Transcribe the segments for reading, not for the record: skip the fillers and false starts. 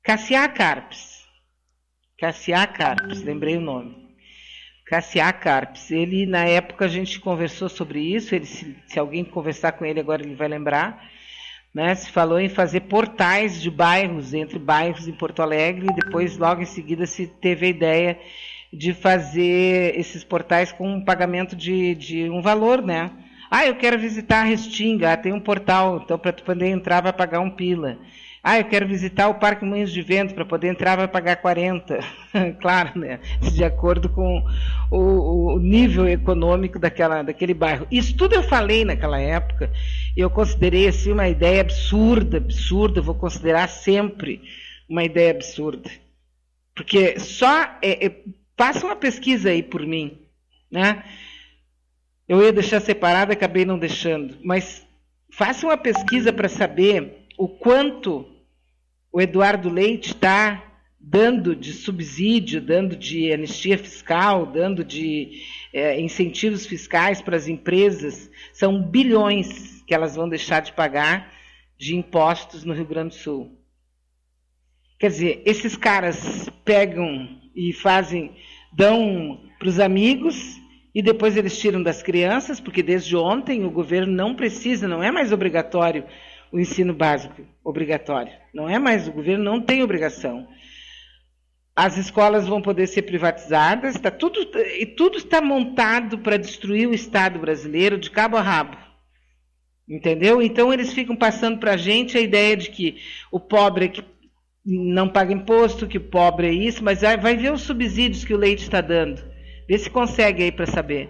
Cassiá Carpes, lembrei o nome. Cassiá Carpes, ele, na época, a gente conversou sobre isso, ele, se alguém conversar com ele agora, ele vai lembrar, né? Se falou em fazer portais de bairros, entre bairros em Porto Alegre, e depois, logo em seguida, se teve a ideia de fazer esses portais com um pagamento de um valor, né? Ah, eu quero visitar a Restinga, tem um portal, então para tu poder entrar vai pagar 1 pila. Ah, eu quero visitar o Parque Moinhos de Vento, para poder entrar vai pagar 40. Claro, né? De acordo com o nível econômico daquele bairro. Isso tudo eu falei naquela época, e eu considerei assim uma ideia absurda, vou considerar sempre uma ideia absurda. Porque faça uma pesquisa aí por mim, né? Eu ia deixar separado, acabei não deixando, mas faça uma pesquisa para saber o quanto o Eduardo Leite está dando de subsídio, dando de anistia fiscal, dando de incentivos fiscais para as empresas. São bilhões que elas vão deixar de pagar de impostos no Rio Grande do Sul. Quer dizer, esses caras pegam e dão para os amigos e depois eles tiram das crianças, porque desde ontem o governo não precisa, não é mais obrigatório o ensino básico obrigatório. Não é mais, o governo não tem obrigação. As escolas vão poder ser privatizadas, tudo está montado para destruir o Estado brasileiro de cabo a rabo. Entendeu? Então eles ficam passando para a gente a ideia de que o pobre é que não paga imposto, que o pobre é isso, mas vai ver os subsídios que o Leite está dando. Vê se consegue aí para saber.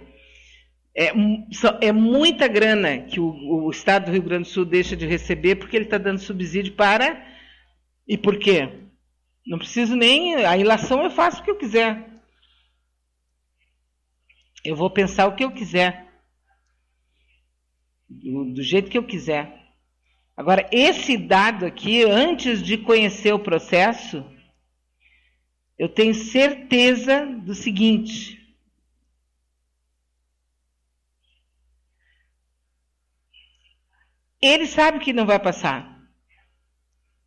É muita grana que o Estado do Rio Grande do Sul deixa de receber porque ele está dando subsídio para... E por quê? Não preciso nem... A ilação eu faço o que eu quiser. Eu vou pensar o que eu quiser. Do jeito que eu quiser. Agora, esse dado aqui, antes de conhecer o processo, eu tenho certeza do seguinte... Ele sabe que não vai passar,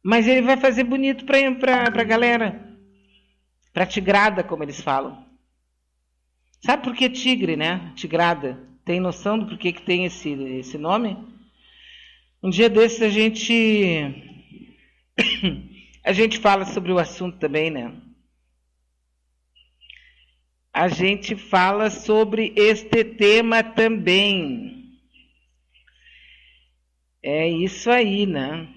mas ele vai fazer bonito para a galera, para tigrada, como eles falam. Sabe por que tigre, né? Tigrada. Tem noção do porquê que tem esse nome? Um dia desses a gente fala sobre o assunto também, né? A gente fala sobre este tema também. É isso aí, né?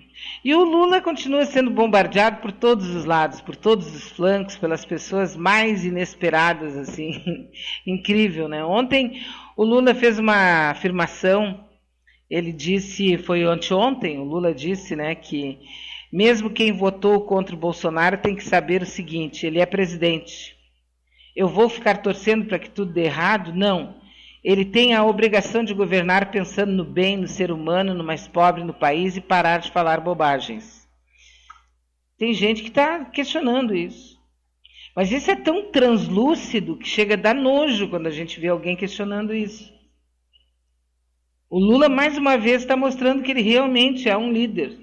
E o Lula continua sendo bombardeado por todos os lados, por todos os flancos, pelas pessoas mais inesperadas, assim. Incrível, né? Ontem o Lula fez uma afirmação, ele disse, foi anteontem, o Lula disse, né, que mesmo quem votou contra o Bolsonaro tem que saber o seguinte, ele é presidente. Eu vou ficar torcendo para que tudo dê errado? Não. Ele tem a obrigação de governar pensando no bem, no ser humano, no mais pobre no país e parar de falar bobagens. Tem gente que está questionando isso. Mas isso é tão translúcido que chega a dar nojo quando a gente vê alguém questionando isso. O Lula, mais uma vez, está mostrando que ele realmente é um líder.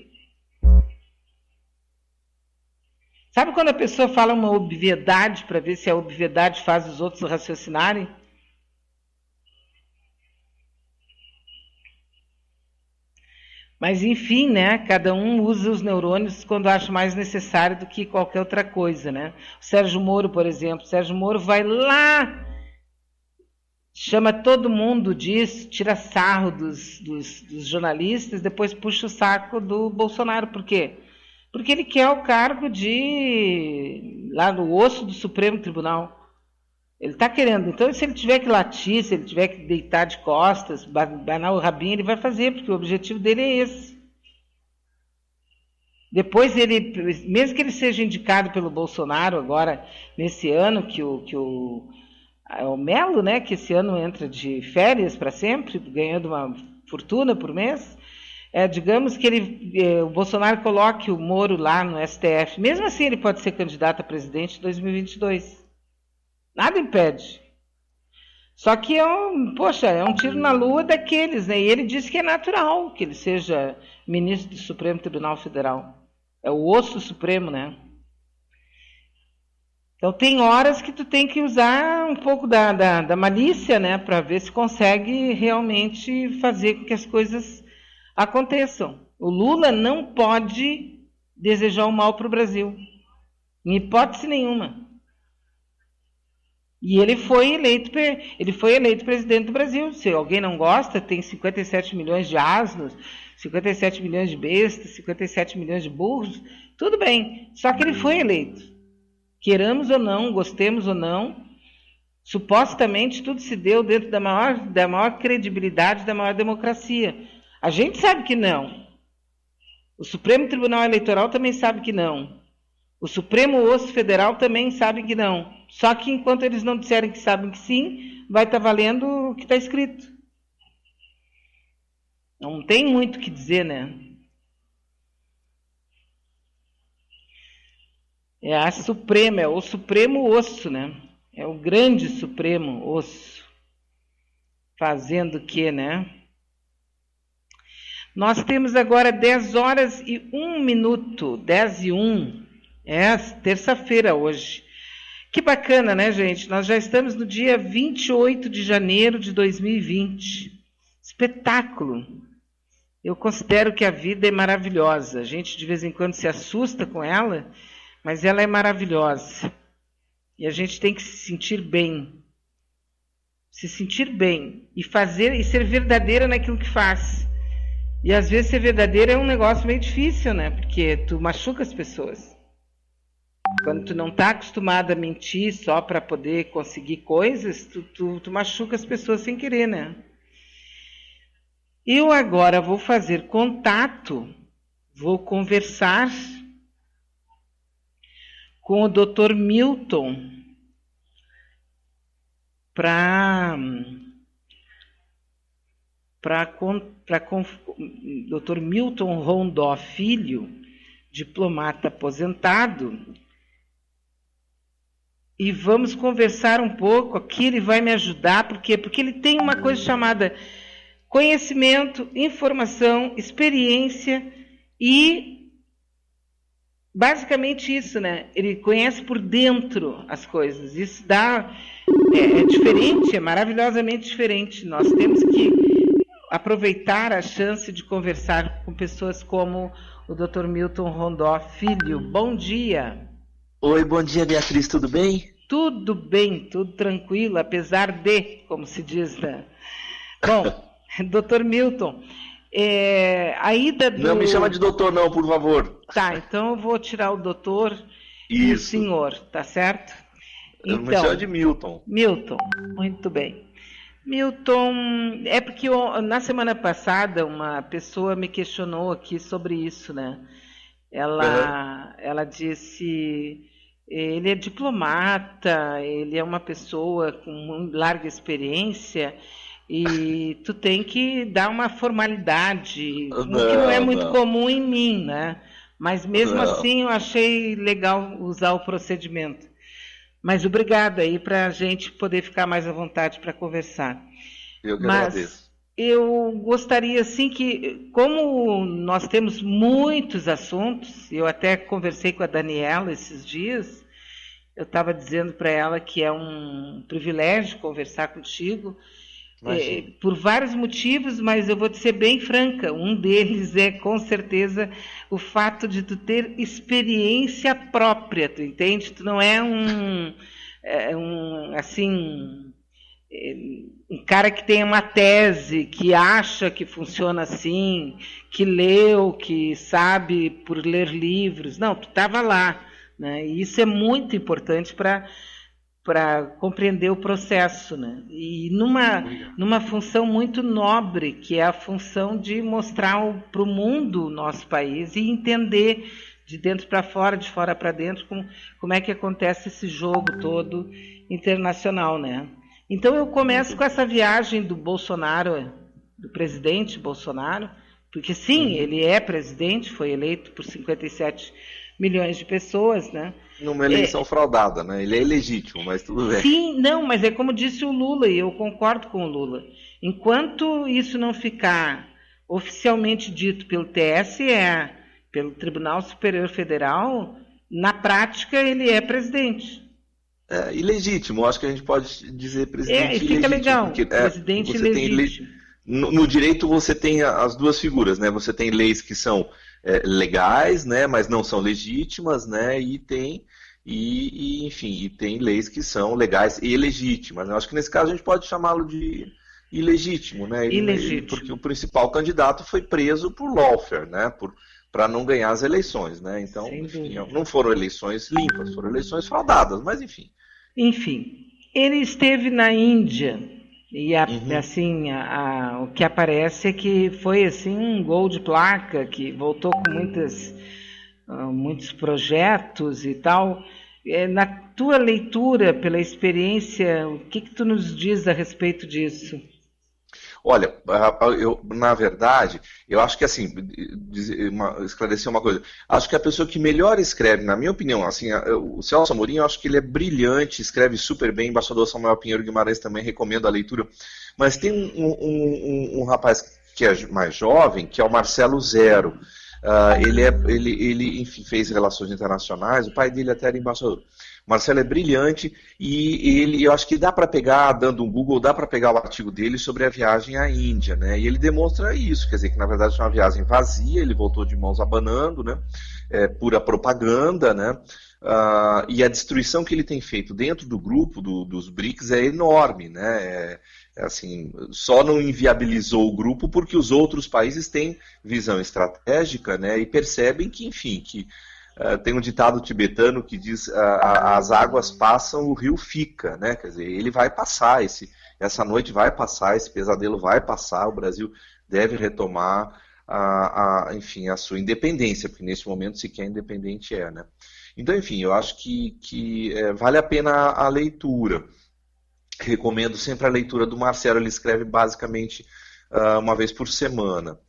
Sabe quando a pessoa fala uma obviedade para ver se a obviedade faz os outros raciocinarem? Mas, enfim, né, cada um usa os neurônios quando acha mais necessário do que qualquer outra coisa, né? O Sérgio Moro, por exemplo, o Sérgio Moro vai lá, chama todo mundo disso, tira sarro dos jornalistas, depois puxa o saco do Bolsonaro. Por quê? Porque ele quer o cargo lá no osso do Supremo Tribunal. Ele está querendo. Então, se ele tiver que latir, se ele tiver que deitar de costas, banar o rabinho, ele vai fazer, porque o objetivo dele é esse. Depois, mesmo que ele seja indicado pelo Bolsonaro agora, nesse ano, que o Melo, né, que esse ano entra de férias para sempre, ganhando uma fortuna por mês, digamos que o Bolsonaro coloque o Moro lá no STF. Mesmo assim, ele pode ser candidato a presidente em 2022. Nada impede. Só que é um tiro na lua daqueles, né? E ele disse que é natural que ele seja ministro do Supremo Tribunal Federal. É o osso supremo, né? Então tem horas que tu tem que usar um pouco da malícia, né, para ver se consegue realmente fazer com que as coisas aconteçam. O Lula não pode desejar o mal para o Brasil, em hipótese nenhuma. E ele foi eleito presidente do Brasil. Se alguém não gosta, tem 57 milhões de asnos, 57 milhões de bestas, 57 milhões de burros, tudo bem. Só que ele foi eleito. Queiramos ou não, gostemos ou não, supostamente tudo se deu dentro da maior credibilidade, da maior democracia. A gente sabe que não. O Supremo Tribunal Eleitoral também sabe que não. O Supremo Osso Federal também sabe que não. Só que enquanto eles não disserem que sabem que sim, vai estar valendo o que está escrito. Não tem muito o que dizer, né? É a Suprema, é o Supremo Osso, né? É o grande Supremo Osso. Fazendo o quê, né? Nós temos agora 10 horas e 1 minuto, 10 e 1. É terça-feira hoje. Que bacana, né, gente? Nós já estamos no dia 28 de janeiro de 2020. Espetáculo. Eu considero que a vida é maravilhosa. A gente de vez em quando se assusta com ela, mas ela é maravilhosa. E a gente tem que se sentir bem. Se sentir bem e fazer e ser verdadeira naquilo que faz. E às vezes ser verdadeira é um negócio meio difícil, né? Porque tu machuca as pessoas. Quando tu não está acostumado a mentir só para poder conseguir coisas, tu machuca as pessoas sem querer, né? Eu agora vou fazer contato, vou conversar com o Dr. Milton Dr. Milton Rondó Filho, diplomata aposentado, e vamos conversar um pouco. Aqui ele vai me ajudar, por quê? Porque ele tem uma coisa chamada conhecimento, informação, experiência e basicamente isso, né? Ele conhece por dentro as coisas. Isso é diferente, é maravilhosamente diferente. Nós temos que aproveitar a chance de conversar com pessoas como o Dr. Milton Rondó Filho. Bom dia. Oi, bom dia, Beatriz, tudo bem? Tudo bem, tudo tranquilo, apesar de, como se diz, né? Bom, Dr. Milton, a ida do... Não me chama de doutor não, por favor. Tá, então eu vou tirar o doutor e o senhor, tá certo? Então, me chama de Milton. Milton, muito bem. Milton, é porque na semana passada uma pessoa me questionou aqui sobre isso, né? Ela disse, ele é diplomata, ele é uma pessoa com larga experiência e tu tem que dar uma formalidade, o que não é muito comum em mim, né? Mas mesmo assim eu achei legal usar o procedimento. Mas obrigada aí para a gente poder ficar mais à vontade para conversar. Eu que agradeço. Eu gostaria, assim, que, como nós temos muitos assuntos, eu até conversei com a Daniela esses dias, eu estava dizendo para ela que é um privilégio conversar contigo, por vários motivos, mas eu vou te ser bem franca, um deles é, com certeza, o fato de tu ter experiência própria, tu entende? Tu não é um cara que tem uma tese, que acha que funciona assim, que leu, que sabe por ler livros. Não, tu estava lá, né? E isso é muito importante para compreender o processo, né? E numa função muito nobre, que é a função de mostrar para o mundo o nosso país e entender de dentro para fora, de fora para dentro, como é que acontece esse jogo todo internacional, né? Então eu começo com essa viagem do Bolsonaro, do presidente Bolsonaro, porque sim, ele é presidente, foi eleito por 57 milhões de pessoas, né? Numa eleição fraudada, né? Ele é ilegítimo, mas tudo bem. Sim, não, mas é como disse o Lula, e eu concordo com o Lula. Enquanto isso não ficar oficialmente dito pelo TSE, pelo Tribunal Superior Federal, na prática ele é presidente. Ilegítimo, acho que a gente pode dizer presidente E fica ilegítimo. legal, Porque, presidente você tem ilegítimo. no direito você tem as duas figuras, né? Você tem leis que são legais, né? Mas não são legítimas, né? Enfim, tem leis que são legais e legítimas. Eu acho que nesse caso a gente pode chamá-lo de ilegítimo, né? Ilegítimo. Porque o principal candidato foi preso por lawfare, né? Para não ganhar as eleições, né? Então, enfim, não foram eleições limpas, foram eleições fraudadas, mas enfim. Enfim, ele esteve na Índia e assim o que aparece é que foi assim um gol de placa, que voltou com muitos projetos e tal. Na tua leitura, pela experiência, o que tu nos diz a respeito disso? Olha, na verdade, eu acho que assim, esclarecer uma coisa, acho que a pessoa que melhor escreve, na minha opinião, assim, o Celso Amorim, eu acho que ele é brilhante, escreve super bem, embaixador Samuel Pinheiro Guimarães também recomendo a leitura, mas tem um rapaz que é mais jovem, que é o Marcelo Zero. Ele enfim, fez relações internacionais, o pai dele até era embaixador. O Marcelo é brilhante e eu acho que dá para pegar, dando um Google, dá para pegar o artigo dele sobre a viagem à Índia, né? E ele demonstra isso, quer dizer, que na verdade foi uma viagem vazia, ele voltou de mãos abanando, né? Pura propaganda, né? E a destruição que ele tem feito dentro do grupo dos BRICS é enorme, né? Assim, só não inviabilizou o grupo porque os outros países têm visão estratégica, né? E percebem que, enfim, tem um ditado tibetano que diz as águas passam, o rio fica, né? Quer dizer, ele vai passar, essa noite vai passar, esse pesadelo vai passar, o Brasil deve retomar enfim, a sua independência, porque nesse momento sequer independente né? Então, enfim, eu acho que vale a pena a leitura. Recomendo sempre a leitura do Marcelo, ele escreve basicamente uma vez por semana.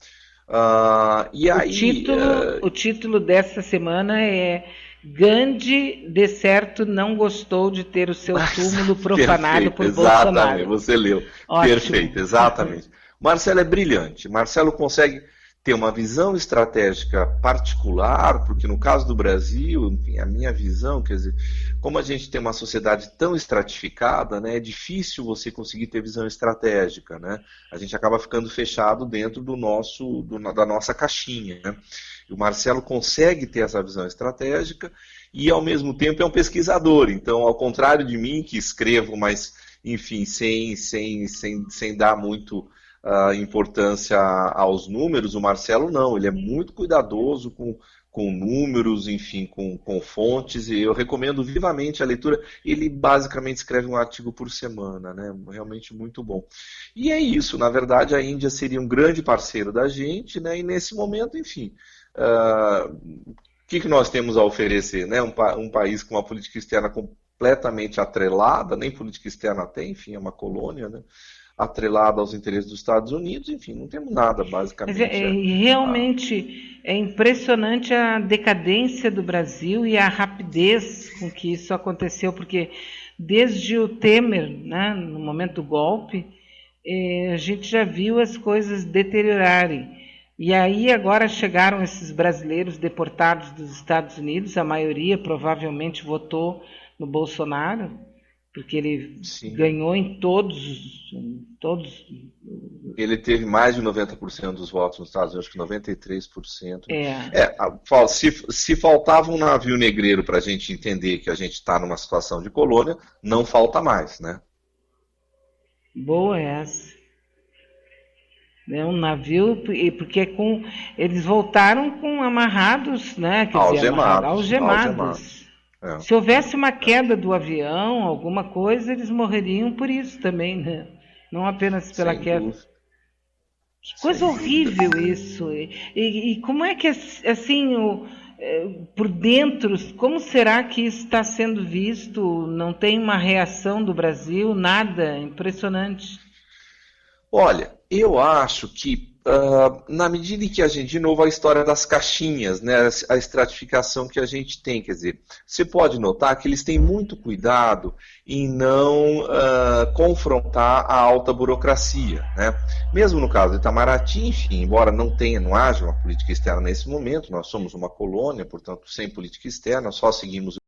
O título dessa semana é Gandhi, de certo, não gostou de ter o seu túmulo profanado por Bolsonaro. Exatamente, você leu. Ótimo. Perfeito, exatamente. Marcelo é brilhante. Marcelo consegue ter uma visão estratégica particular, porque no caso do Brasil, enfim, a minha visão, quer dizer, como a gente tem uma sociedade tão estratificada, né, é difícil você conseguir ter visão estratégica, né? A gente acaba ficando fechado dentro da nossa caixinha, né? E o Marcelo consegue ter essa visão estratégica e, ao mesmo tempo, é um pesquisador. Então, ao contrário de mim, que escrevo, mas, enfim, sem dar muito importância aos números, o Marcelo não, ele é muito cuidadoso com números, enfim, com fontes, e eu recomendo vivamente a leitura. Ele basicamente escreve um artigo por semana, né? Realmente muito bom. E é isso, na verdade a Índia seria um grande parceiro da gente, né? E nesse momento, enfim, o que nós temos a oferecer, né? Um país com uma política externa completamente atrelada, nem política externa tem, enfim, é uma colônia, né? Atrelada aos interesses dos Estados Unidos, enfim, não temos nada, basicamente. Realmente é impressionante a decadência do Brasil e a rapidez com que isso aconteceu, porque desde o Temer, né, no momento do golpe, a gente já viu as coisas deteriorarem. E aí agora chegaram esses brasileiros deportados dos Estados Unidos, a maioria provavelmente votou no Bolsonaro, porque ele ganhou em todos. Ele teve mais de 90% dos votos nos Estados Unidos, acho que 93%. Se faltava um navio negreiro para a gente entender que a gente está numa situação de colônia, não falta mais, né? Boa essa. É um navio, porque eles voltaram com amarrados, né? Quer dizer, algemados. Se houvesse uma queda do avião, alguma coisa, eles morreriam por isso também, né? Não apenas pela queda. Que coisa horrível isso. E como é que, assim, por dentro, como será que isso está sendo visto? Não tem uma reação do Brasil, nada, impressionante. Olha, eu acho que na medida em que a gente, de novo, a história das caixinhas, né, a estratificação que a gente tem, quer dizer, você pode notar que eles têm muito cuidado em não confrontar a alta burocracia, né? Mesmo no caso de Itamaraty, enfim, embora não haja uma política externa nesse momento, nós somos uma colônia, portanto, sem política externa, só seguimos